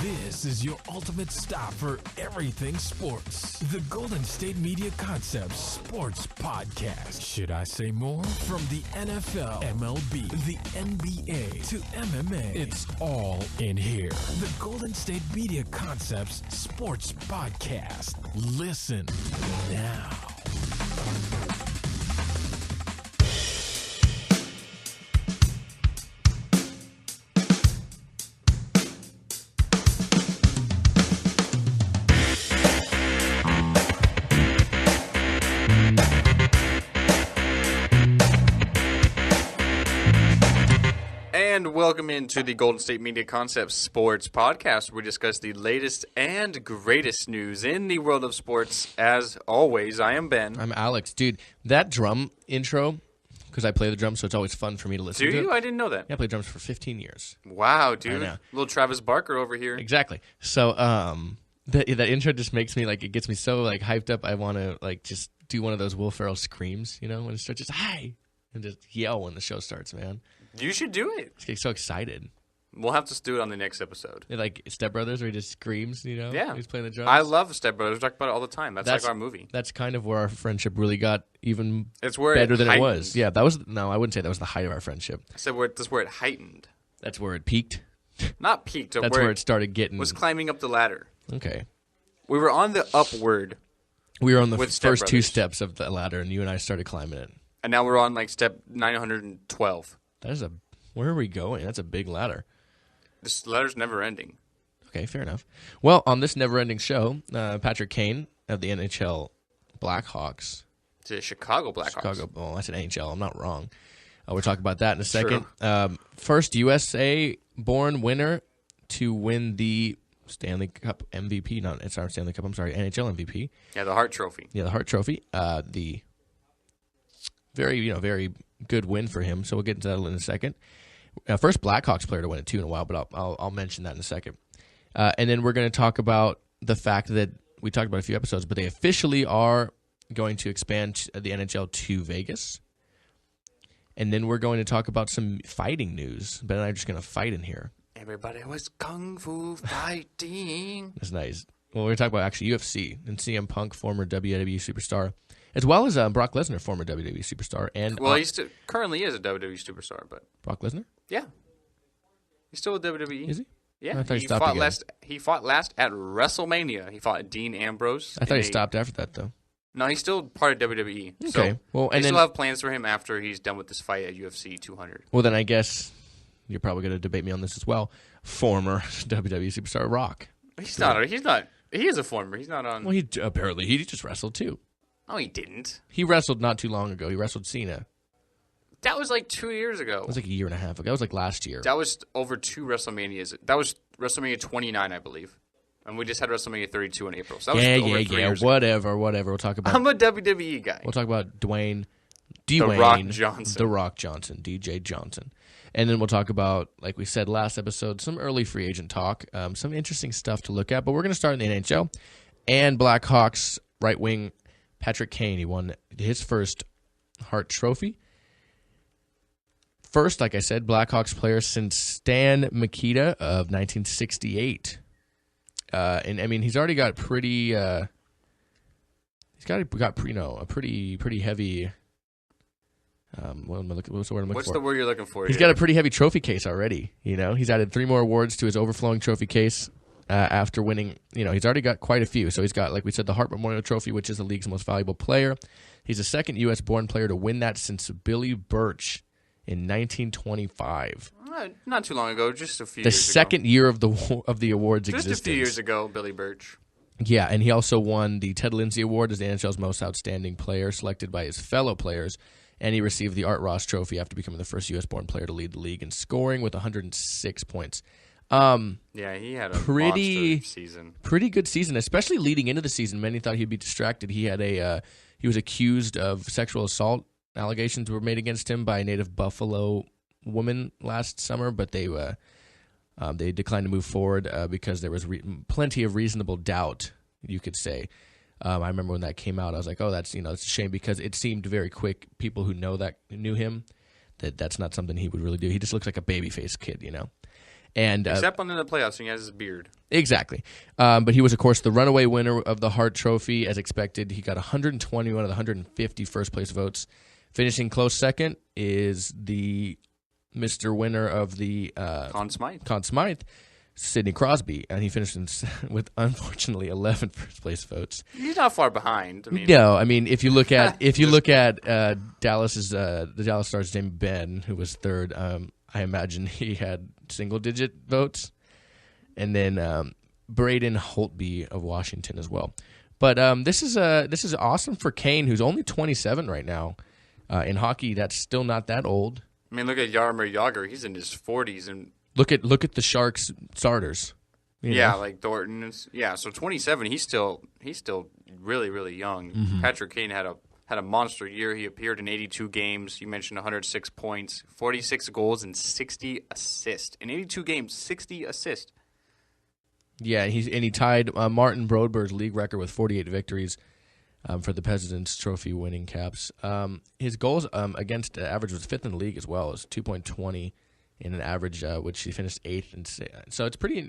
This is your ultimate stop for everything sports. The Golden State Media Concepts Sports Podcast. Should I say more? From the NFL, MLB, the NBA to MMA, it's all in here. The Golden State Media Concepts Sports Podcast. Listen now. And welcome into the Golden State Media Concepts Sports Podcast, where we discuss the latest and greatest news in the world of sports. As always, I am Ben. I'm Alex. Dude, that drum intro, because I play the drums, so it's always fun for me to listen to. Do you? I didn't know that. Yeah, I played drums for 15 years. Wow, dude. I know. Little Travis Barker over here. Exactly. So that intro just makes me, it gets me so, hyped up. I want to, just do one of those Will Ferrell screams, when it starts just, hi, and just yell when the show starts, man. You should do it. I get so excited. We'll have to do it on the next episode. Like Step Brothers, where he just screams, Yeah. He's playing the drums. I love Step Brothers. We talk about it all the time. That's like our movie. That's kind of where our friendship really got even where better than it heightened. was. Yeah, I wouldn't say that was the height of our friendship. I said that's where it heightened. That's where it peaked. Not peaked. That's where it started getting. Was climbing up the ladder. Okay. We were on the upward. We were on the first Brothers. two steps of the ladder, and you and I started climbing it. And now we're on step 912. Where are we going? That's a big ladder. This ladder's never ending. Okay, fair enough. Well, on this never-ending show, Patrick Kane of the NHL Blackhawks. It's the Chicago Blackhawks. I said NHL. I'm not wrong. We'll talk about that in a second. First USA-born winner to win the Stanley Cup MVP. It's our Stanley Cup. I'm sorry, NHL MVP. Yeah, the Hart Trophy. Yeah, the Hart Trophy. The very good win for him. So we'll get into that in a second. First Blackhawks player to win it too in a while, but I'll mention that in a second. And then we're going to talk about the fact that we talked about a few episodes, but they officially are going to expand the NHL to Vegas. And then we're going to talk about some fighting news. Ben and I are just going to fight in here. Everybody was kung fu fighting. That's nice. Well, we're going to talk about actually UFC and CM Punk, former WWE superstar, as well as Brock Lesnar, former WWE superstar. And he currently is a WWE superstar, but Brock Lesnar? Yeah. He's still with WWE. Is he? Yeah. I thought he stopped again. He fought last at WrestleMania. He fought Dean Ambrose. I thought he stopped after that, though. No, he's still part of WWE. Okay. So they still have plans for him after he's done with this fight at UFC 200. Well, then I guess you're probably going to debate me on this as well. Former WWE superstar Rock. He's not. He is a former. He's not on. Well, he just wrestled too. No, he didn't. He wrestled not too long ago. He wrestled Cena. That was 2 years ago. It was a year and a half ago. That was last year. That was over 2 WrestleManias. That was WrestleMania 29, I believe. And we just had WrestleMania 32 in April. So that was over 3 years ago. Whatever. We'll talk about. I'm a WWE guy. We'll talk about Dwayne The Rock Johnson, DJ Johnson. And then we'll talk about, like we said last episode, some early free agent talk, some interesting stuff to look at. But we're going to start in the NHL. And Blackhawks right wing Patrick Kane, he won his first Hart Trophy. First, like I said, Blackhawks player since Stan Mikita of 1968. And I mean, he's already got pretty. He's got a pretty heavy. What's the word I'm looking for? What's the word you're looking for? He's got a pretty heavy trophy case already. He's added 3 more awards to his overflowing trophy case after winning. He's already got quite a few. So he's got, like we said, the Hart Memorial Trophy, which is the league's most valuable player. He's the second U.S.-born player to win that since Billy Birch in 1925. Not too long ago, just a few years ago. The second year of the award's existence. Just a few years ago, Billy Birch. Yeah, and he also won the Ted Lindsay Award as the NHL's most outstanding player, selected by his fellow players. And he received the Art Ross Trophy after becoming the first U.S.-born player to lead the league in scoring with 106 points. Yeah, he had a monster season. Pretty good season, especially leading into the season. Many thought he'd be distracted. He was accused of sexual assault. Allegations were made against him by a native Buffalo woman last summer, but they declined to move forward because there was plenty of reasonable doubt, you could say. I remember when that came out, I was like, oh, that's a shame, because it seemed very quick. People who knew him, that's not something he would really do. He just looks like a babyface kid, And except when in the playoffs, when he has his beard. Exactly. But he was, of course, the runaway winner of the Hart Trophy. As expected, he got 121 of the 150 first-place votes. Finishing close second is the Mr. Winner of the Conn Smythe, Sidney Crosby, and he finished with, unfortunately, 11 first-place votes. He's not far behind. No, I mean, if you look at Dallas's the Dallas Stars' Jamie Benn, who was third, I imagine he had single-digit votes. And then Braden Holtby of Washington as well. But this is awesome for Kane, who's only 27 right now. In hockey, that's still not that old. I mean, look at Jaromir Jagr; he's in his 40s, and look at the Sharks starters. Like Thornton. So 27, he's still really, really young. Mm-hmm. Patrick Kane had a monster year. He appeared in 82 games. You mentioned 106 points, 46 goals, and 60 assists. In 82 games, 60 assists. Yeah, he tied Martin Brodberg's league record with 48 victories for the President's Trophy winning Caps. His goals against average was fifth in the league as well. It was 2.20 in an average, which he finished eighth. And so it's pretty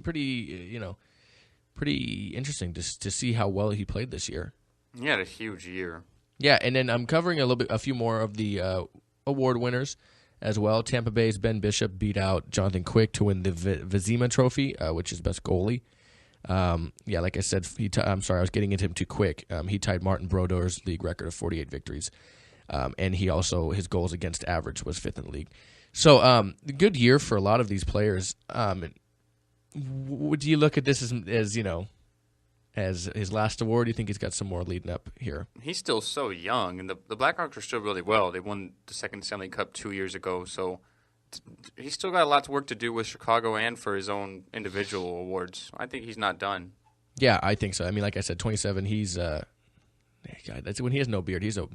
interesting to see how well he played this year. He had a huge year. Yeah, and then I'm covering a few more of the award winners as well. Tampa Bay's Ben Bishop beat out Jonathan Quick to win the Vizima Trophy, which is best goalie. Like I said, I'm sorry, I was getting into him too quick. He tied Martin Brodor's league record of 48 victories, and he also, his goals against average was fifth in the league. So, good year for a lot of these players. Would you look at this as his last award? Do you think he's got some more leading up here? He's still so young, and the Blackhawks are still really well. They won the second Stanley Cup 2 years ago, so he's still got a lot of work to do with Chicago and for his own individual awards. I think he's not done. Yeah, I think so. I mean, like I said, 27. He's that's when he has no beard. He's a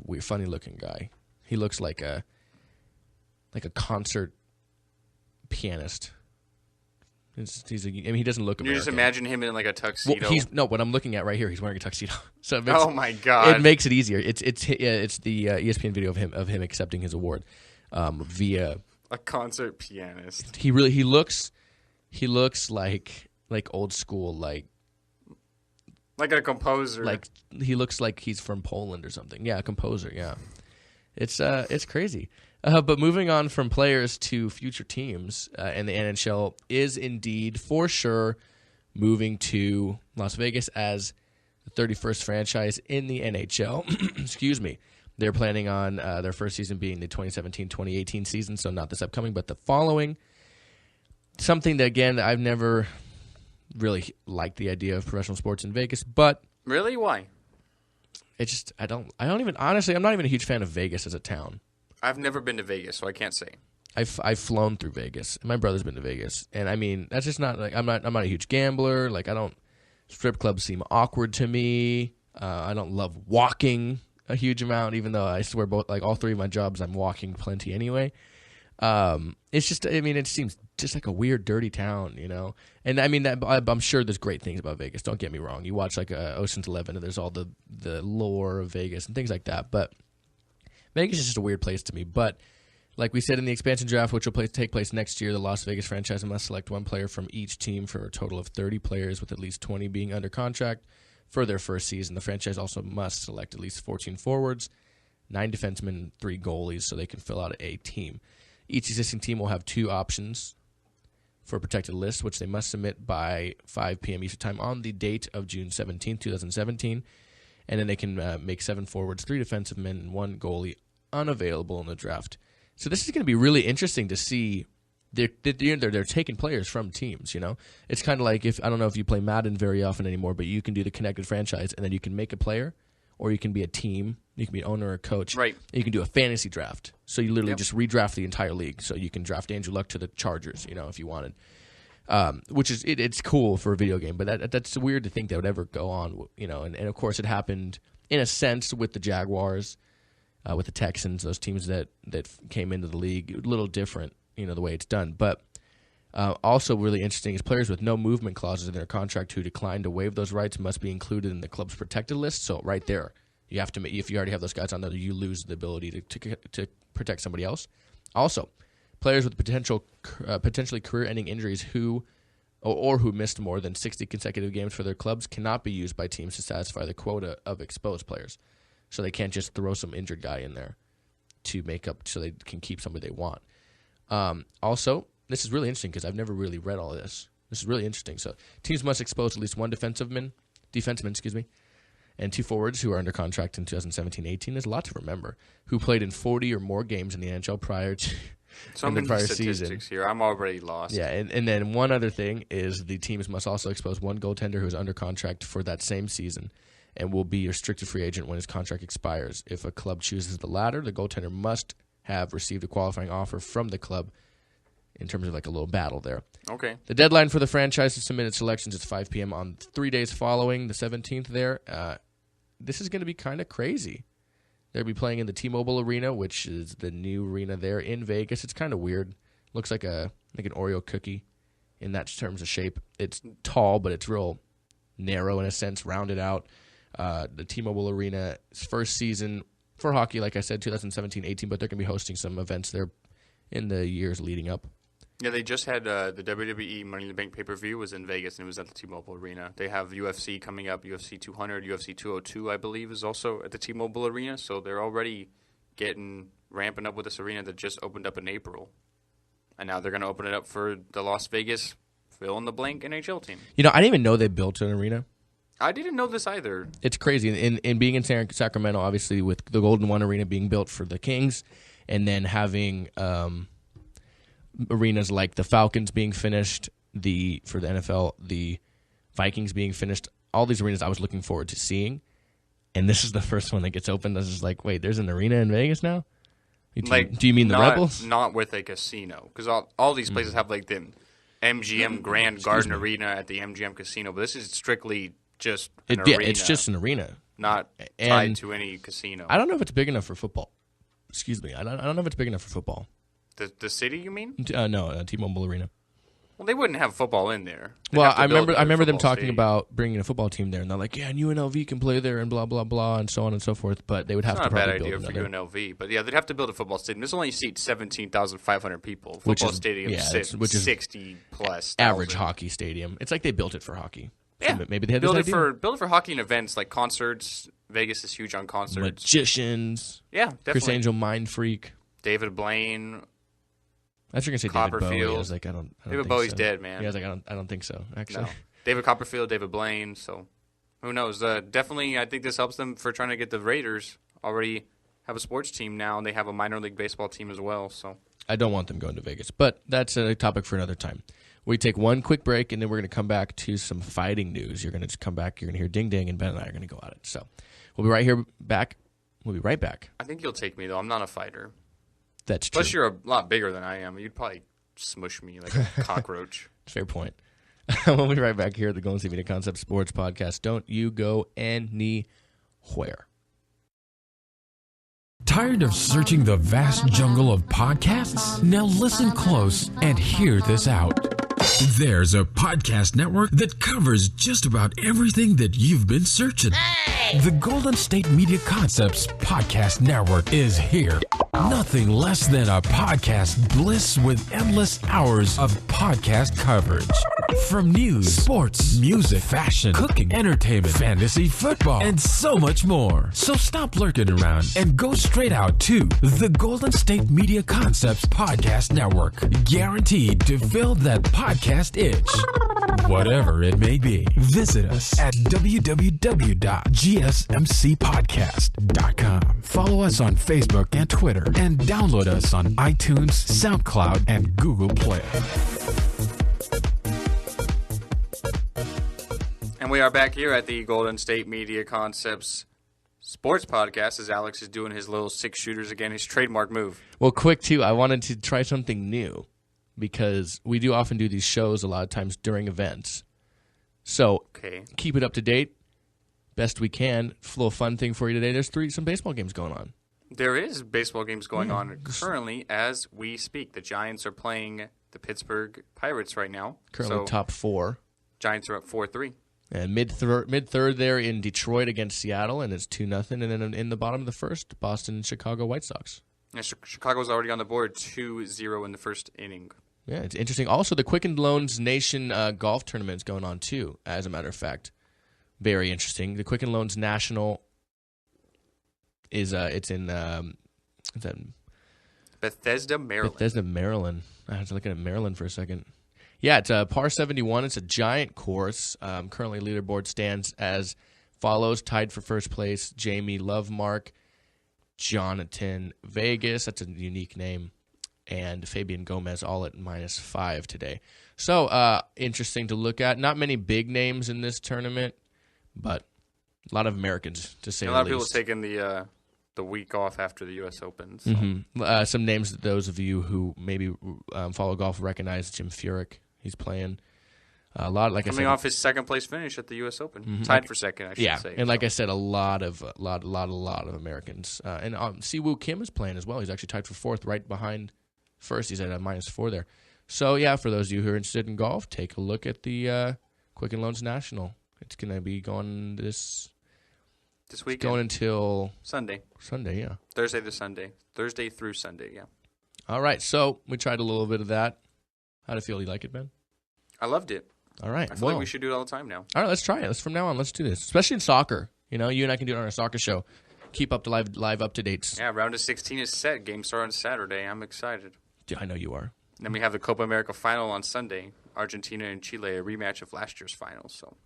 weird, funny looking guy. He looks like a concert pianist. He doesn't look American. You just imagine him in like a tuxedo. Well, what I'm looking at right here, he's wearing a tuxedo. So oh my god, it makes it easier. It's the ESPN video of him accepting his award via a concert pianist. He looks like old school, like a composer. Like he looks like he's from Poland or something. Yeah, a composer. Yeah, it's crazy. But moving on from players to future teams, and the NHL is indeed for sure moving to Las Vegas as the 31st franchise in the NHL. Excuse me. They're planning on their first season being the 2017-2018 season, so not this upcoming, but the following. Something that, again, I've never really liked the idea of professional sports in Vegas, but really, why? It's just I don't even honestly. I'm not even a huge fan of Vegas as a town. I've never been to Vegas, so I can't say. I've flown through Vegas. My brother's been to Vegas, and I mean that's just not like I'm not a huge gambler. Like strip clubs seem awkward to me. I don't love walking a huge amount, even though I swear all three of my jobs I'm walking plenty anyway. It's just it seems just like a weird, dirty town, you know. And I mean I'm sure there's great things about Vegas. Don't get me wrong. You watch like Ocean's 11, and there's all the lore of Vegas and things like that, but Vegas is just a weird place to me, but like we said in the expansion draft, which will take place next year, the Las Vegas franchise must select one player from each team for a total of 30 players, with at least 20 being under contract for their first season. The franchise also must select at least 14 forwards, 9 defensemen, and 3 goalies so they can fill out a team. Each existing team will have 2 options for a protected list, which they must submit by 5 p.m. Eastern Time on the date of June 17, 2017. And then they can make 7 forwards, 3 defensive men, and 1 goalie unavailable in the draft. So this is going to be really interesting to see. They're taking players from teams, you know? It's kind of like I don't know if you play Madden very often anymore, but you can do the connected franchise, and then you can make a player, or you can be a team. You can be an owner or a coach. Right. And you can do a fantasy draft. So you literally just redraft the entire league. So you can draft Andrew Luck to the Chargers, you know, if you wanted. Which is it's cool for a video game, but that's weird to think that would ever go on, you know. And of course, it happened in a sense with the Jaguars, with the Texans, those teams that came into the league. A little different, you know, the way it's done. But also really interesting is players with no movement clauses in their contract who decline to waive those rights must be included in the club's protected list. So right there, you have to if you already have those guys on there, you lose the ability to protect somebody else. Also, players with potentially career-ending injuries who or who missed more than 60 consecutive games for their clubs cannot be used by teams to satisfy the quota of exposed players. So they can't just throw some injured guy in there to make up so they can keep somebody they want. Also, this is really interesting because I've never really read all of this. This is really interesting. So teams must expose at least one defenseman, and 2 forwards who are under contract in 2017-18. There's a lot to remember. Who played in 40 or more games in the NHL prior to so many prior statistics season. Here. I'm already lost. Yeah, and then one other thing is the teams must also expose one goaltender who is under contract for that same season and will be a restricted free agent when his contract expires. If a club chooses the latter, the goaltender must have received a qualifying offer from the club in terms of like a little battle there. Okay. The deadline for the franchise to submit its selections is 5 p.m. on 3 days following the 17th there. This is going to be kind of crazy. They'll be playing in the T-Mobile Arena, which is the new arena there in Vegas. It's kind of weird. Looks like an Oreo cookie in that terms of shape. It's tall, but it's real narrow in a sense, rounded out. The T-Mobile Arena's first season for hockey, like I said, 2017-18, but they're going to be hosting some events there in the years leading up. Yeah, they just had the WWE Money in the Bank pay-per-view was in Vegas, and it was at the T-Mobile Arena. They have UFC coming up, UFC 200, UFC 202, I believe, is also at the T-Mobile Arena. So they're already ramping up with this arena that just opened up in April. And now they're going to open it up for the Las Vegas fill-in-the-blank NHL team. You know, I didn't even know they built an arena. I didn't know this either. It's crazy. In being in Sacramento, obviously, with the Golden One Arena being built for the Kings, and then having arenas like the Falcons being finished, for the NFL, the Vikings being finished, all these arenas I was looking forward to seeing, and this is the first one that gets opened. I was just like, wait, there's an arena in Vegas now? Do you mean the Rebels? Not with a casino, because all these places have like the MGM Grand Garden Arena at the MGM Casino, but this is strictly just an arena. Yeah, it's just an arena. Not tied to any casino. I don't know if it's big enough for football. Excuse me. I don't know if it's big enough for football. The city, you mean? No, T-Mobile Arena. Well, they wouldn't have football in there. Well, I remember them talking about bringing a football team there, and they're like, yeah, and UNLV can play there, and blah blah blah, and so on and so forth. But they would have to probably build another. It's not a bad idea for UNLV, but yeah, they'd have to build a football stadium. This only seats 17,500 people. Football stadium, which is 60 plus. Average hockey stadium. It's like they built it for hockey. Yeah, so maybe they had build it for hockey and events like concerts. Vegas is huge on concerts. Magicians. Yeah, definitely. Chris Angel, Mind Freak. David Blaine. I was going to say David Bowie. I was like, I don't David think Bowie's so. dead, man. Yeah, I was like, I don't think so, actually. No. David Copperfield, David Blaine. So, who knows? Definitely, I think this helps them for trying to get the Raiders already have a sports team now, and they have a minor league baseball team as well. So, I don't want them going to Vegas, but that's a topic for another time. We take one quick break, and then we're going to come back to some fighting news. You're going to just come back. You're going to hear ding ding, and Ben and I are going to go at it. So, we'll be We'll be right back. I think you'll take me though. I'm not a fighter. That's true. Plus, you're a lot bigger than I am. You'd probably smush me like a cockroach. Fair point. We'll be right back here at the Golden State Media Concepts Sports Podcast. Don't you go anywhere. Tired of searching the vast jungle of podcasts? Now listen close and hear this out. There's a podcast network that covers just about everything that you've been searching. Hey! The Golden State Media Concepts Podcast Network is here. Nothing less than a podcast bliss with endless hours of podcast coverage. From news, sports, music, fashion, cooking, entertainment, fantasy, football, and so much more. So stop lurking around and go straight out to the Golden State Media Concepts Podcast Network. Guaranteed to fill that podcast itch. Whatever it may be. Visit us at www.gsmcpodcast.com. Follow us on Facebook and Twitter, and download us on iTunes, SoundCloud, and Google Play. And we are back here at the Golden State Media Concepts Sports Podcast as Alex is doing his little 6-shooters again, his trademark move. Well, quick, too, I wanted to try something new because we do often do these shows a lot of times during events. So Keep it up to date, best we can. A little fun thing for you today. There's some baseball games going on. There is baseball games going on currently as we speak. The Giants are playing the Pittsburgh Pirates right now. Currently top 4. Giants are up 4-3. And mid-third there in Detroit against Seattle, and it's 2-0. And then in the bottom of the first, Boston and Chicago White Sox. Yeah, Chicago's already on the board 2-0 in the first inning. Yeah, it's interesting. Also, the Quicken Loans Nation golf tournament is going on too. As a matter of fact, very interesting. The Quicken Loans National is it's in Bethesda, Maryland. Bethesda, Maryland. I was looking at Maryland for a second. Yeah, it's a par 71. It's a giant course. Currently, leaderboard stands as follows: tied for first place, Jamie Lovemark, Jonathan Vegas. That's a unique name. And Fabian Gomez all at -5 today. So interesting to look at. Not many big names in this tournament, but a lot of Americans, to say the least. A lot of people taking the week off after the U.S. Open. So. Mm-hmm. Some names that those of you who maybe follow golf recognize: Jim Furyk. He's playing a lot. Like coming I said, off his second place finish at the U.S. Open, tied for second, I should say. And like I said, a lot of Americans. And Siwoo Kim is playing as well. He's actually tied for fourth, right behind first. He's at a -4 there. So yeah, for those of you who are interested in golf, take a look at the Quicken Loans National. It's going to be going this weekend. Going until Sunday. Sunday, yeah. Thursday through Sunday, yeah. All right, so we tried a little bit of that. How'd it feel? You like it, Ben? I loved it. All right. I feel like we should do it all the time now. All right, let's try it. From now on, let's do this, especially in soccer. You know, you and I can do it on our soccer show. Keep up the live up-to-dates. Yeah, round of 16 is set. Game start on Saturday. I'm excited. Yeah, I know you are. Then we have the Copa America final on Sunday. Argentina and Chile, a rematch of last year's finals. So,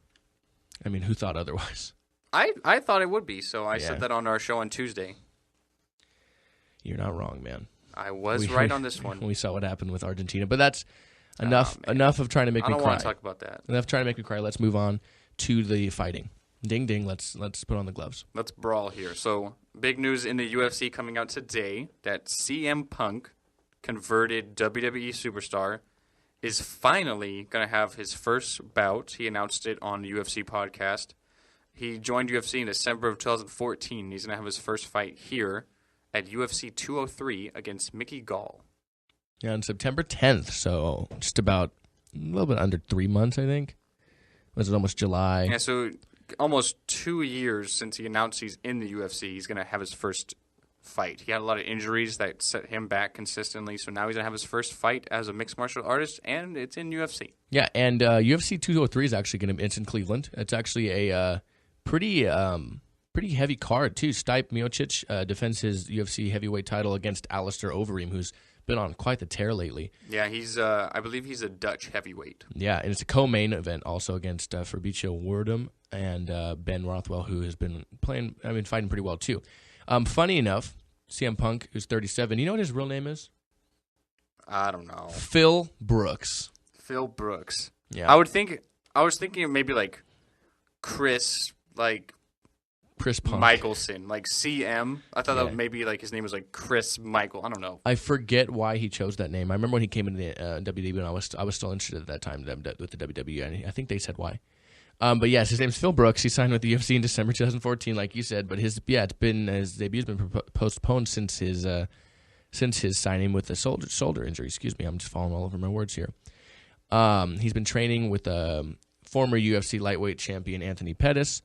I mean, who thought otherwise? I thought it would be, so I said that on our show on Tuesday. You're not wrong, man. I was right on this one. We saw what happened with Argentina, but that's enough of trying to make me cry. I don't want to talk about that. Enough trying to make me cry. Let's move on to the fighting. Ding, ding. Let's put on the gloves. Let's brawl here. So, big news in the UFC coming out today that CM Punk, converted WWE superstar, is finally going to have his first bout. He announced it on the UFC podcast. He joined UFC in December of 2014. He's going to have his first fight here at UFC 203 against Mickey Gall. Yeah, on September 10th, so just about a little bit under 3 months, I think. Was it almost July? Yeah, so almost 2 years since he announced he's in the UFC, he's going to have his first fight. He had a lot of injuries that set him back consistently, so now he's going to have his first fight as a mixed martial artist, and it's in UFC. Yeah, and UFC 203 is actually going to be in Cleveland. It's actually a pretty heavy card, too. Stipe Miocic defends his UFC heavyweight title against Alistair Overeem, who's been on quite the tear lately. Yeah, he's I believe he's a Dutch heavyweight. Yeah, and it's a co-main event also against Fabricio Werdum and Ben Rothwell, who has been fighting pretty well, too. Funny enough, CM Punk, who's 37, you know what his real name is? I don't know. Phil Brooks. Phil Brooks. Yeah. I was thinking of maybe like Chris Punk. Michelson, like CM. I thought that maybe like his name was like Chris Michael. I don't know. I forget why he chose that name. I remember when he came into the WWE, and I was still interested at that time with the WWE, and I think they said why. But yes, his name's Phil Brooks. He signed with the UFC in December 2014, like you said. But his debut's been postponed since his signing with the shoulder injury. Excuse me, I'm just falling all over my words here. He's been training with former UFC lightweight champion Anthony Pettis,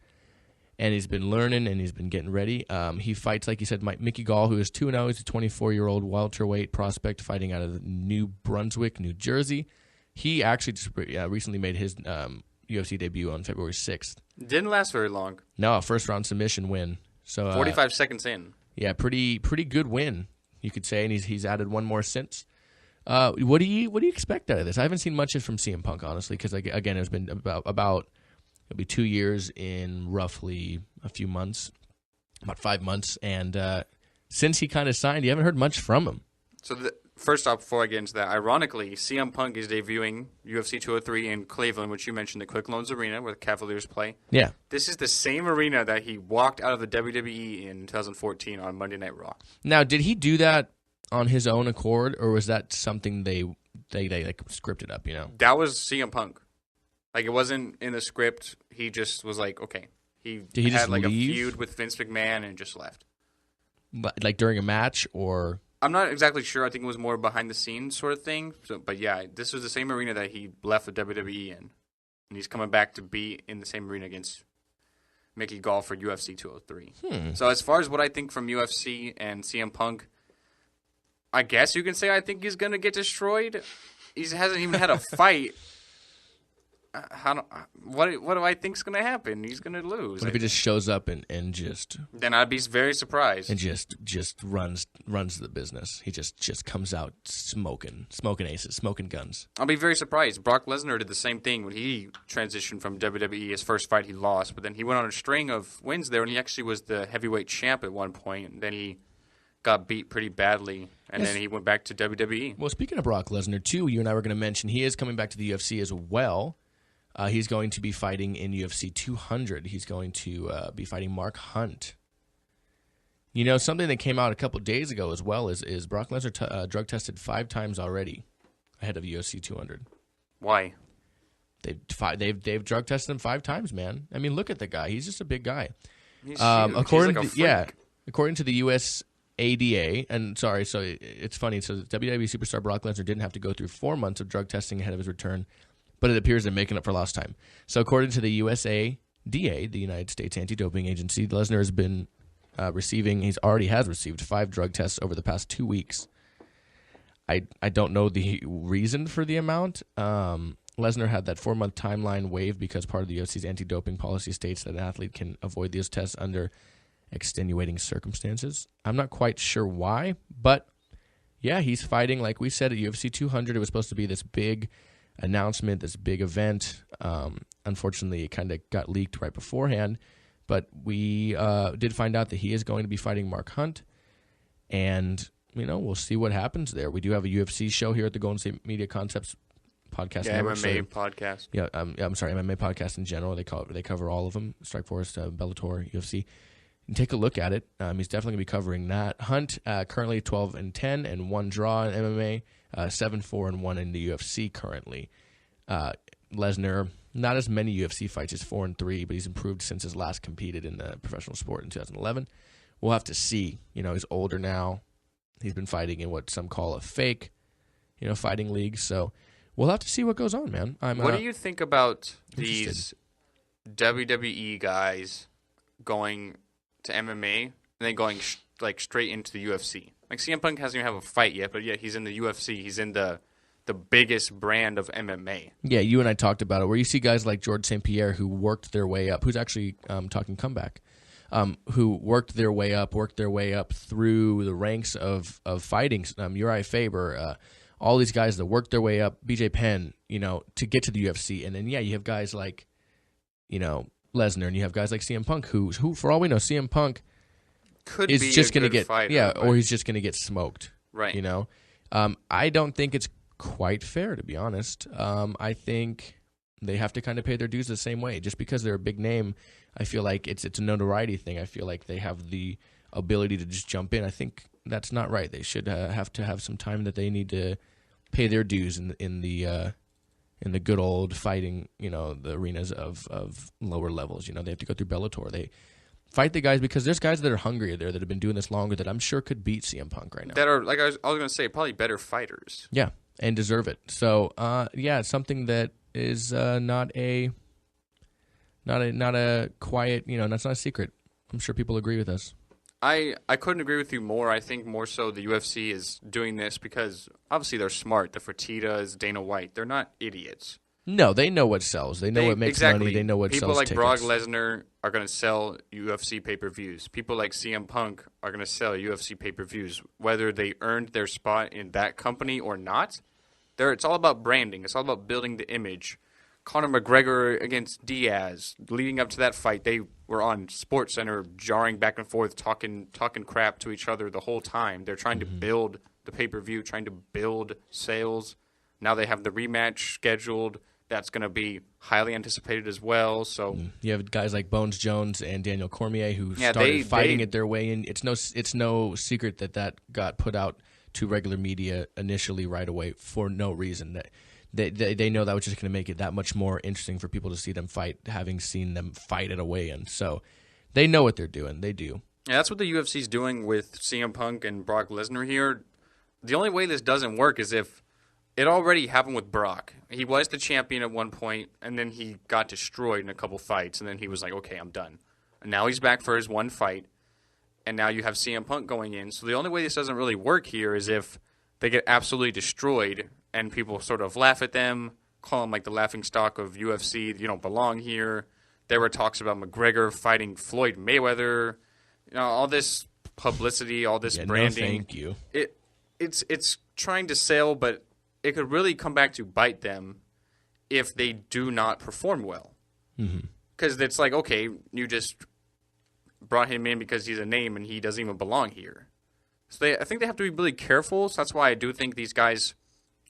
and he's been learning and he's been getting ready. He fights, like you said, Mickey Gall, who is 2-0. He's a 24-year-old welterweight prospect fighting out of New Brunswick, New Jersey. He actually just recently made his UFC debut on February 6th. Didn't last very long. No, a first-round submission win. So 45 seconds in. Yeah, pretty good win, you could say, and he's added one more since. What do you expect out of this? I haven't seen much from CM Punk, honestly, because again, it's been about it'll be 2 years in roughly a few months, about 5 months, and since he kind of signed, you haven't heard much from him. So first off, before I get into that, ironically, CM Punk is debuting UFC 203 in Cleveland, which you mentioned, the Quick Loans Arena, where the Cavaliers play. Yeah. This is the same arena that he walked out of the WWE in 2014 on Monday Night Raw. Now, did he do that on his own accord, or was that something they like scripted up, you know? That was CM Punk. Like, it wasn't in the script. He just was like, okay. Did he had like leave? A feud with Vince McMahon and just left. Like during a match, or? I'm not exactly sure. I think it was more behind the scenes sort of thing. So, but yeah, this was the same arena that he left the WWE in. And he's coming back to be in the same arena against Mickey Gall for UFC 203. So as far as what I think from UFC and CM Punk, I guess you can say I think he's going to get destroyed. he hasn't even had a fight. What do I think's going to happen? He's going to lose. What if he just shows up and just... Then I'd be very surprised. And just runs the business. He just comes out smoking aces, smoking guns. I'll be very surprised. Brock Lesnar did the same thing when he transitioned from WWE. His first fight he lost, but then he went on a string of wins there, and he actually was the heavyweight champ at one point. And then he got beat pretty badly, and then he went back to WWE. Well, speaking of Brock Lesnar, too, you and I were going to mention he is coming back to the UFC as well. He's going to be fighting in UFC 200. He's going to be fighting Mark Hunt. You know, something that came out a couple days ago as well is Brock Lesnar drug tested 5 times already ahead of UFC 200. Why? They've drug tested him 5 times, man. I mean, look at the guy. He's just a big guy. He's huge. According He's like a freak. according to the USADA, and sorry, so it's funny. So WWE superstar Brock Lesnar didn't have to go through 4 months of drug testing ahead of his return, but it appears they're making up for lost time. So according to the USADA, the United States Anti-Doping Agency, Lesnar has been already received 5 drug tests over the past 2 weeks. I don't know the reason for the amount. Lesnar had that 4-month timeline waived because part of the UFC's anti-doping policy states that an athlete can avoid these tests under extenuating circumstances. I'm not quite sure why, but yeah, he's fighting, like we said, at UFC 200. It was supposed to be this big announcement, this big event. Unfortunately, it kind of got leaked right beforehand, but we did find out that he is going to be fighting Mark Hunt, and we'll see what happens there. We do have a UFC show here at the Golden State Media Concepts podcast. Yeah, network, MMA podcast. Yeah, I'm sorry, MMA podcast in general. They cover all of them. Strikeforce, Bellator, UFC. And take a look at it. He's definitely going to be covering that. Hunt currently 12-10 and 1 draw in MMA, 7-4-1 in the UFC currently. Lesnar, not as many UFC fights, as 4-3, but he's improved since his last competed in the professional sport in 2011. We'll have to see. He's older now. He's been fighting in what some call a fake, fighting league. So we'll have to see what goes on, man. What do you think about these WWE guys going to MMA and then going straight into the UFC? Like CM Punk hasn't even have a fight yet, but yet he's in the UFC. He's in the biggest brand of MMA. Yeah, you and I talked about it, where you see guys like George St. Pierre who worked their way up, who's actually talking comeback, who worked their way up through the ranks of fighting. Uriah Faber, all these guys that worked their way up, BJ Penn, to get to the UFC. And then, you have guys like, Lesnar, and you have guys like CM Punk, who for all we know, CM Punk is just going to get fighter, or he's just going to get smoked. Right. I don't think it's quite fair, to be honest. I think they have to kind of pay their dues the same way. Just because they're a big name, I feel like it's a notoriety thing. I feel like they have the ability to just jump in. I think that's not right. They should have to have some time that they need to pay their dues in the good old fighting, the arenas of lower levels. They have to go through Bellator. They fight the guys because there's guys that are hungrier there that have been doing this longer that I'm sure could beat CM Punk right now. That are, like I was going to say, probably better fighters. Yeah, and deserve it. So, it's something that is not a quiet, that's not a secret. I'm sure people agree with us. I couldn't agree with you more. I think more so the UFC is doing this because obviously they're smart. The Fertittas, Dana White, they're not idiots. No, they know what sells. They know what makes money. They know what sells tickets. People like Brock Lesnar are going to sell UFC pay-per-views. People like CM Punk are going to sell UFC pay-per-views. Whether they earned their spot in that company or not, it's all about branding. It's all about building the image. Conor McGregor against Diaz, leading up to that fight, they were on SportsCenter jarring back and forth, talking crap to each other the whole time. They're trying to build the pay-per-view, trying to build sales. Now they have the rematch scheduled. That's going to be highly anticipated as well. So you have guys like Bones Jones and Daniel Cormier who started fighting it their way in. It's no secret that got put out to regular media initially right away for no reason. They know that was just going to make it that much more interesting for people to see them fight, having seen them fight at a weigh-in. So they know what they're doing. They do. Yeah, that's what the UFC's doing with CM Punk and Brock Lesnar here. The only way this doesn't work is if it already happened with Brock. He was the champion at one point, and then he got destroyed in a couple fights, and then he was like, okay, I'm done. And now he's back for his one fight, and now you have CM Punk going in. So the only way this doesn't really work here is if they get absolutely destroyed and people sort of laugh at them, call them like the laughing stock of UFC. You don't belong here. There were talks about McGregor fighting Floyd Mayweather. All this publicity, all this branding. No, thank you. It's trying to sell, but it could really come back to bite them if they do not perform well. Because it's like, okay, you just brought him in because he's a name and he doesn't even belong here. So I think they have to be really careful. So that's why I do think these guys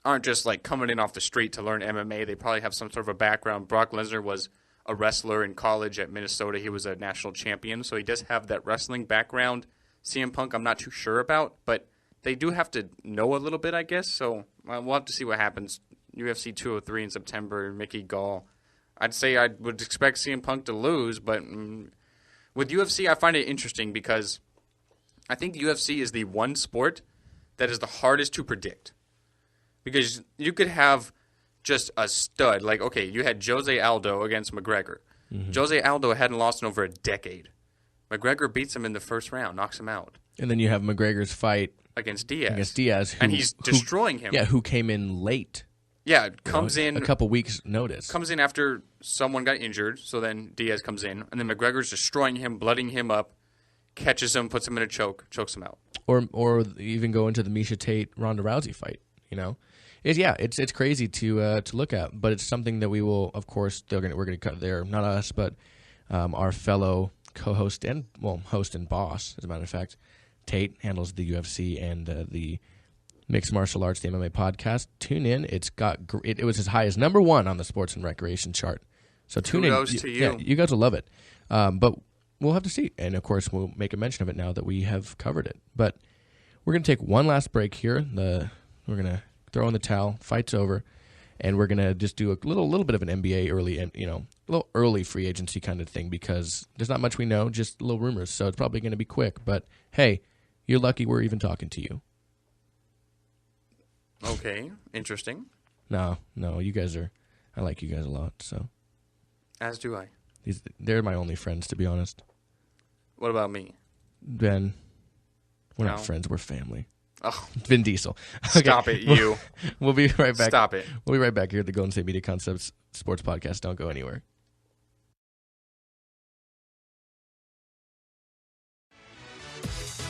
aren't just like coming in off the street to learn MMA. They probably have some sort of a background. Brock Lesnar was a wrestler in college at Minnesota. He was a national champion, so he does have that wrestling background. CM Punk, I'm not too sure about, but they do have to know a little bit, I guess. So we'll have to see what happens. UFC 203 in September, Mickey Gall. I'd say I would expect CM Punk to lose, but with UFC, I find it interesting because I think UFC is the one sport that is the hardest to predict. Because you could have just a stud. Like, okay, you had Jose Aldo against McGregor. Jose Aldo hadn't lost in over a decade. McGregor beats him in the first round, knocks him out. And then you have McGregor's fight against Diaz. And he's destroying him. Yeah, who came in late. Yeah, comes in a couple weeks' notice. Comes in after someone got injured, so then Diaz comes in, and then McGregor's destroying him, blooding him up, catches him, puts him in a chokes him out. Or even go into the Miesha Tate Ronda Rousey fight. It's crazy to look at, but it's something that we will, of course, we're gonna cut there. Not us, but our fellow co-host host and boss, as a matter of fact, Tate handles the UFC and the Mixed Martial Arts, the MMA podcast. Tune in. It was as high as number 1 on the sports and recreation chart. So tune in. Kudos to you. Yeah, you guys will love it. But we'll have to see. And, of course, we'll make a mention of it now that we have covered it. But we're going to take one last break here. We're going to throw in the towel. Fight's over. And we're going to just do a little bit of an NBA little early free agency kind of thing because there's not much we know, just little rumors. So it's probably going to be quick. But, hey, you're lucky we're even talking to you. Okay, interesting. No, you guys are. I like you guys a lot. So, as do I. They're my only friends, to be honest. What about me? Ben, we're not friends. We're family. Oh, Vin Diesel. Stop it, you. We'll be right back. Stop it. We'll be right back here at the Golden State Media Concepts Sports Podcast. Don't go anywhere.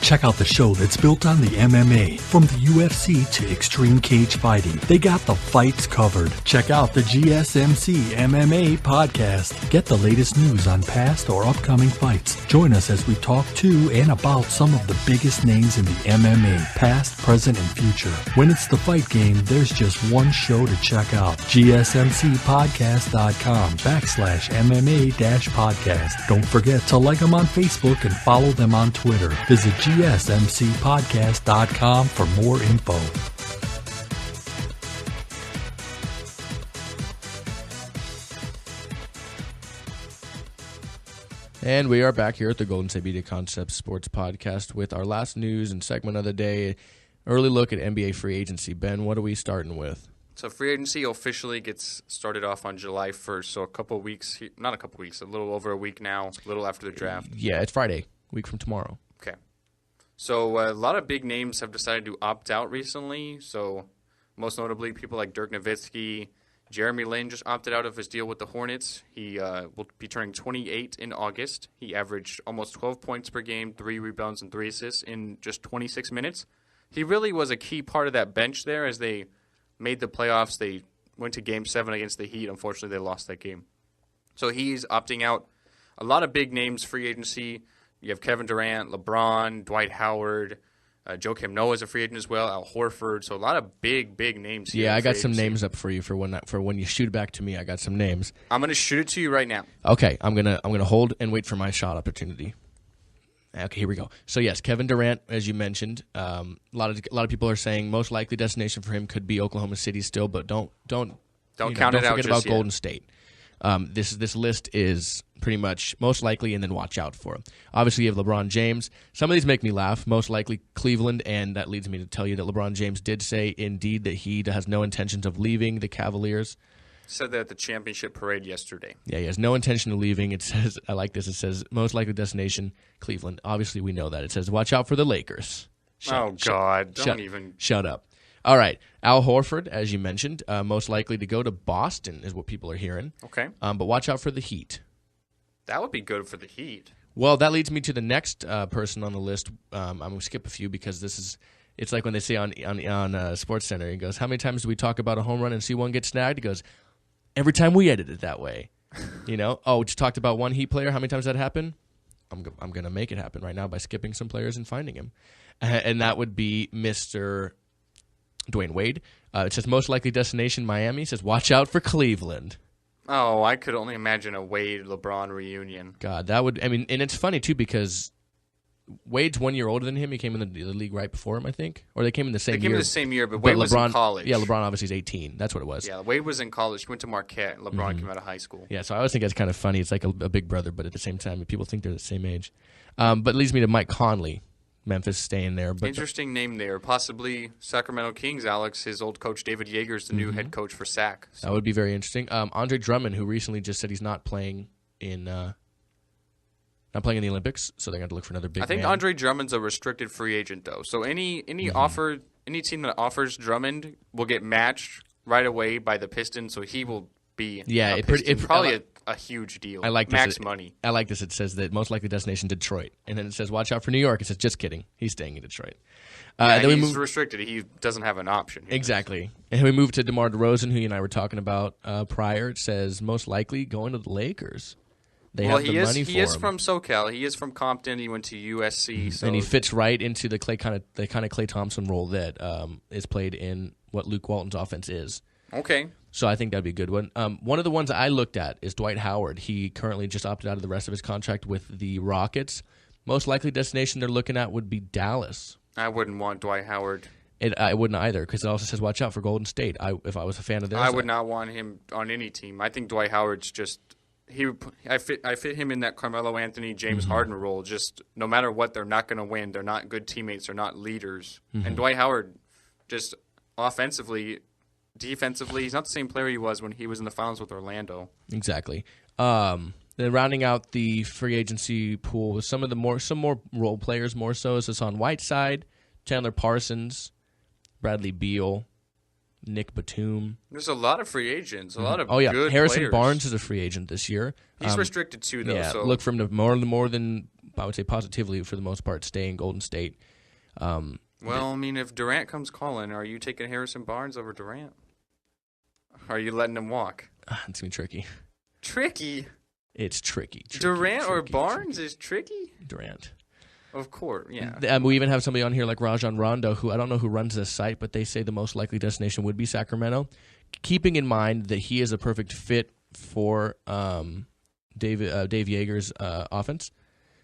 Check out the show that's built on the MMA. From the UFC to extreme cage fighting, they got the fights covered. Check out the GSMC MMA podcast. Get the latest news on past or upcoming fights. Join us as we talk to and about some of the biggest names in the MMA, past, present, and future. When it's the fight game, there's just one show to check out. GSMCpodcast.com/MMA-podcast. Don't forget to like them on Facebook and follow them on Twitter. Visit GSMCpodcast.com for more info. And we are back here at the Golden State Media Concepts Sports Podcast with our last news and segment of the day. Early look at NBA free agency. Ben, what are we starting with? So free agency officially gets started off on July 1st. So a little over a week now, a little after the draft. Yeah, it's Friday, a week from tomorrow. Okay. So a lot of big names have decided to opt out recently. So most notably, people like Dirk Nowitzki. Jeremy Lin just opted out of his deal with the Hornets. He will be turning 28 in August. He averaged almost 12 points per game, 3 rebounds, and 3 assists in just 26 minutes. He really was a key part of that bench there as they made the playoffs. They went to Game 7 against the Heat. Unfortunately, they lost that game. So he's opting out. A lot of big names free agency. You have Kevin Durant, LeBron, Dwight Howard, Joakim Noah is a free agent as well, Al Horford. So a lot of big names here. Yeah, I got some names up for you for when you shoot it back to me. I got some names. I'm going to shoot it to you right now. Okay, I'm gonna hold and wait for my shot opportunity. Okay, here we go. So yes, Kevin Durant, as you mentioned, a lot of people are saying most likely destination for him could be Oklahoma City still, but don't count it out. Don't forget about yet. Golden State. This list is pretty much most likely, and then watch out for him. Obviously, you have LeBron James. Some of these make me laugh. Most likely Cleveland, and that leads me to tell you that LeBron James did say, indeed, that he has no intentions of leaving the Cavaliers. Said that at the championship parade yesterday. Yeah, he has no intention of leaving. It says, I like this, it says, most likely destination, Cleveland. Obviously, we know that. It says, watch out for the Lakers. God. Don't even. Shut up. All right. Al Horford, as you mentioned, most likely to go to Boston is what people are hearing. Okay. But watch out for the Heat. That would be good for the Heat. Well, that leads me to the next person on the list. I'm going to skip a few because it's like when they say on Sports Center, he goes, how many times do we talk about a home run and see one get snagged? He goes, every time we edit it that way. Oh, just talked about one Heat player. How many times that happened? I'm going to make it happen right now by skipping some players and finding him. And that would be Mr. Dwayne Wade. It says most likely destination Miami. It says watch out for Cleveland. Oh, I could only imagine a Wade-LeBron reunion. God, that would, and it's funny, too, because Wade's 1 year older than him. He came in the league right before him, I think. Or they came in the same year. They came in the same year, but Wade was in college. Yeah, LeBron obviously is 18. That's what it was. Yeah, Wade was in college. He went to Marquette, and LeBron came out of high school. Yeah, so I always think that's kind of funny. It's like a big brother, but at the same time, people think they're the same age. But it leads me to Mike Conley. Memphis staying there. But interesting name there. Possibly Sacramento Kings, Alex. His old coach, David Yeager's the new head coach for SAC. So. That would be very interesting. Andre Drummond, who recently just said he's not playing in the Olympics, so they're going to look for another big man. I think Andre Drummond's a restricted free agent, though. So any team that offers Drummond will get matched right away by the Pistons, so he will be probably a huge deal. I like max money. I like this. It says that most likely destination Detroit, and then it says watch out for New York. It says just kidding, he's staying in Detroit. Then he's restricted. He doesn't have an option. Exactly. And we move to DeMar DeRozan, who you and I were talking about prior. It says most likely going to the Lakers. They have the money for him. He is from SoCal. He is from Compton. He went to USC. So. And he fits right into the kind of Klay Thompson role that is played in what Luke Walton's offense is. Okay. So I think that'd be a good one. One of the ones I looked at is Dwight Howard. He currently just opted out of the rest of his contract with the Rockets. Most likely destination they're looking at would be Dallas. I wouldn't want Dwight Howard. I wouldn't either because it also says watch out for Golden State. If I was a fan of theirs, I would not want him on any team. I think Dwight Howard's just I fit him in that Carmelo Anthony, James Harden role. Just no matter what, they're not going to win. They're not good teammates. They're not leaders. And Dwight Howard, just offensively. Defensively, he's not the same player he was when he was in the finals with Orlando. Exactly. Then rounding out the free agency pool with some more role players more so is Hassan Whiteside, Chandler Parsons, Bradley Beal, Nick Batum. There's a lot of free agents, a lot of good Harrison players. Barnes is a free agent this year. He's restricted too, though. Yeah, so. Look for him to more than I would say positively for the most part stay in Golden State. Well, I mean, if Durant comes calling, are you taking Harrison Barnes over Durant? Are you letting him walk? It's going to be tricky. Tricky? It's tricky. Durant or Barnes is tricky? Durant. Of course, yeah. We even have somebody on here like Rajon Rondo, who I don't know who runs this site, but they say the most likely destination would be Sacramento. Keeping in mind that he is a perfect fit for Dave Yeager's offense.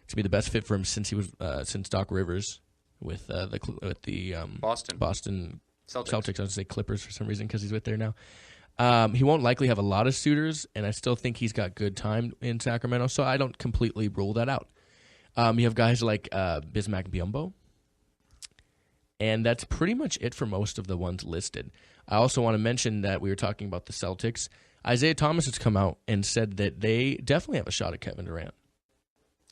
It's going to be the best fit for him since Doc Rivers with the Boston Celtics. I was going to say Clippers for some reason because he's with there now. He won't likely have a lot of suitors, and I still think he's got good time in Sacramento, so I don't completely rule that out. You have guys like Bismack Biyombo, and that's pretty much it for most of the ones listed. I also want to mention that we were talking about the Celtics. Isaiah Thomas has come out and said that they definitely have a shot at Kevin Durant.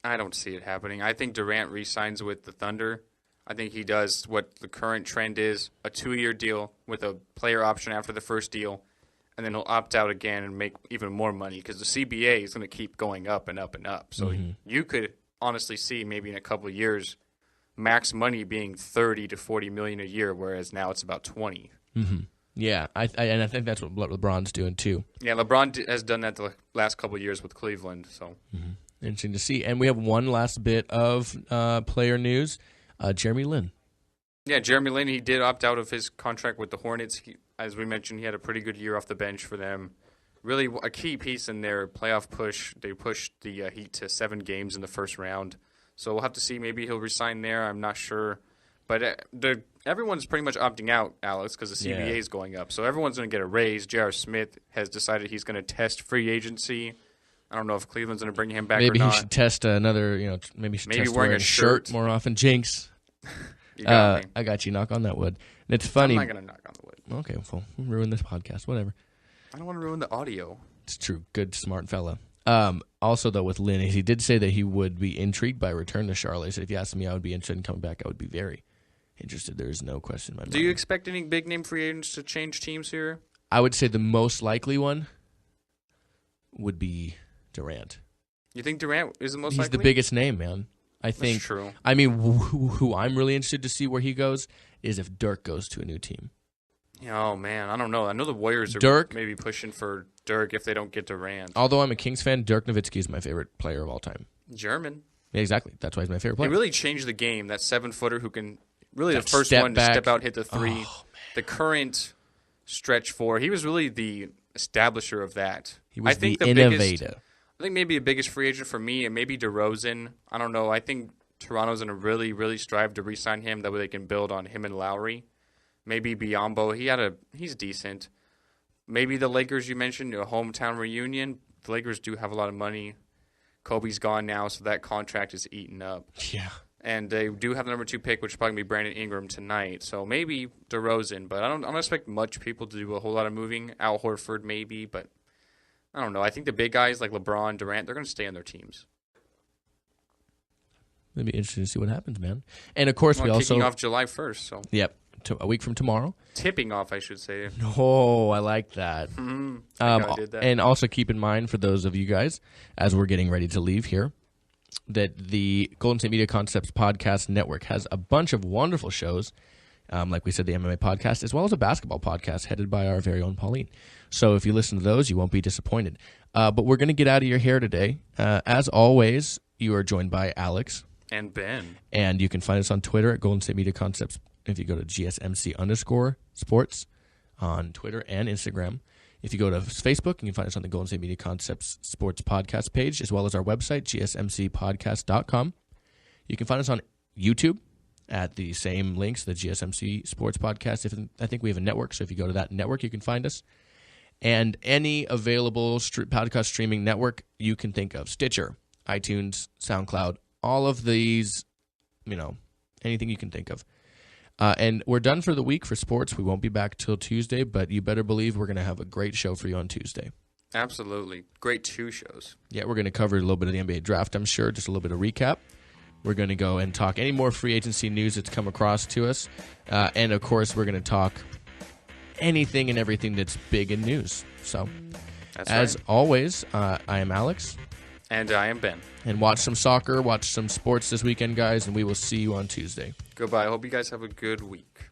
I don't see it happening. I think Durant re-signs with the Thunder. I think he does what the current trend is, a 2-year deal with a player option after the first deal, and then he'll opt out again and make even more money because the CBA is going to keep going up and up and up. So you could honestly see maybe in a couple of years max money being $30 to $40 million a year, whereas now it's about 20. Yeah, and I think that's what LeBron's doing too. Yeah, LeBron has done that the last couple of years with Cleveland. So interesting to see. And we have one last bit of player news. Jeremy Lin. Yeah, Jeremy Lin, he did opt out of his contract with the Hornets. As we mentioned, he had a pretty good year off the bench for them. Really a key piece in their playoff push. They pushed the Heat to 7 games in the first round. So we'll have to see. Maybe he'll resign there. I'm not sure. But everyone's pretty much opting out, Alex, because the CBA is going up. So everyone's going to get a raise. J.R. Smith has decided he's going to test free agency. I don't know if Cleveland's going to bring him back or not. Maybe he should test another, maybe test wearing a shirt more often. Jinx. You got me. I got you. Knock on that wood. And it's funny. I'm not going to knock on the wood. Okay, well, we'll ruin this podcast. Whatever. I don't want to ruin the audio. It's true. Good, smart fella. Also, though, with Lin, he did say that he would be intrigued by a return to Charlotte. He said, if you asked me, I would be interested in coming back. I would be very interested. There is no question in my mind. Do you expect any big name free agents to change teams here? I would say the most likely one would be Durant. You think Durant is the most He's likely? the biggest name, man. I think. That's true. I mean, who I'm really interested to see where he goes is if Dirk goes to a new team. Oh, man. I don't know. I know the Warriors are Dirk, maybe pushing for Dirk if they don't get Durant. Although I'm a Kings fan, Dirk Nowitzki is my favorite player of all time. German. Yeah, exactly. That's why he's my favorite He player. really changed the game. That 7-footer who can really That the first step one back. to step out, hit the three. Oh, the current stretch four. He was really the establisher of that. He was I think the biggest, innovator. I think maybe the biggest free agent for me, and maybe DeRozan. I don't know. I think Toronto's going to really, really strive to re-sign him. That way they can build on him and Lowry. Maybe Biyombo. He's decent. Maybe the Lakers you mentioned, a hometown reunion. The Lakers do have a lot of money. Kobe's gone now, so that contract is eaten up. Yeah. And they do have the number 2 pick, which is probably going to be Brandon Ingram tonight. So maybe DeRozan, but I don't expect much people to do a whole lot of moving. Al Horford maybe, but I don't know. I think the big guys like LeBron, Durant, they're going to stay on their teams. It'll be interesting to see what happens, man. And of course, we also kicking off July 1st. So yep, a week from tomorrow. Tipping off, I should say. Oh, I like that. I did that. And also keep in mind for those of you guys, as we're getting ready to leave here, that the Golden State Media Concepts Podcast Network has a bunch of wonderful shows, like we said, the MMA podcast, as well as a basketball podcast headed by our very own Pauline. So if you listen to those, you won't be disappointed. But we're going to get out of your hair today. As always, you are joined by Alex. And Ben. And you can find us on Twitter at Golden State Media Concepts if you go to GSMC_sports on Twitter and Instagram. If you go to Facebook, you can find us on the Golden State Media Concepts Sports Podcast page, as well as our website, gsmcpodcast.com. You can find us on YouTube at the same links, the GSMC Sports Podcast. I think we have a network, so if you go to that network, you can find us. And any available podcast streaming network you can think of, Stitcher, iTunes, SoundCloud, all of these, anything you can think of. And we're done for the week for sports. We won't be back till Tuesday, but you better believe we're going to have a great show for you on Tuesday. Absolutely. Great 2 shows. Yeah, we're going to cover a little bit of the NBA draft, I'm sure, just a little bit of recap. We're going to go and talk any more free agency news that's come across to us. And, of course, we're going to talk anything and everything that's big in news. So, as always, I am Alex. And I am Ben. And watch some soccer, watch some sports this weekend, guys, and we will see you on Tuesday. Goodbye. I hope you guys have a good week.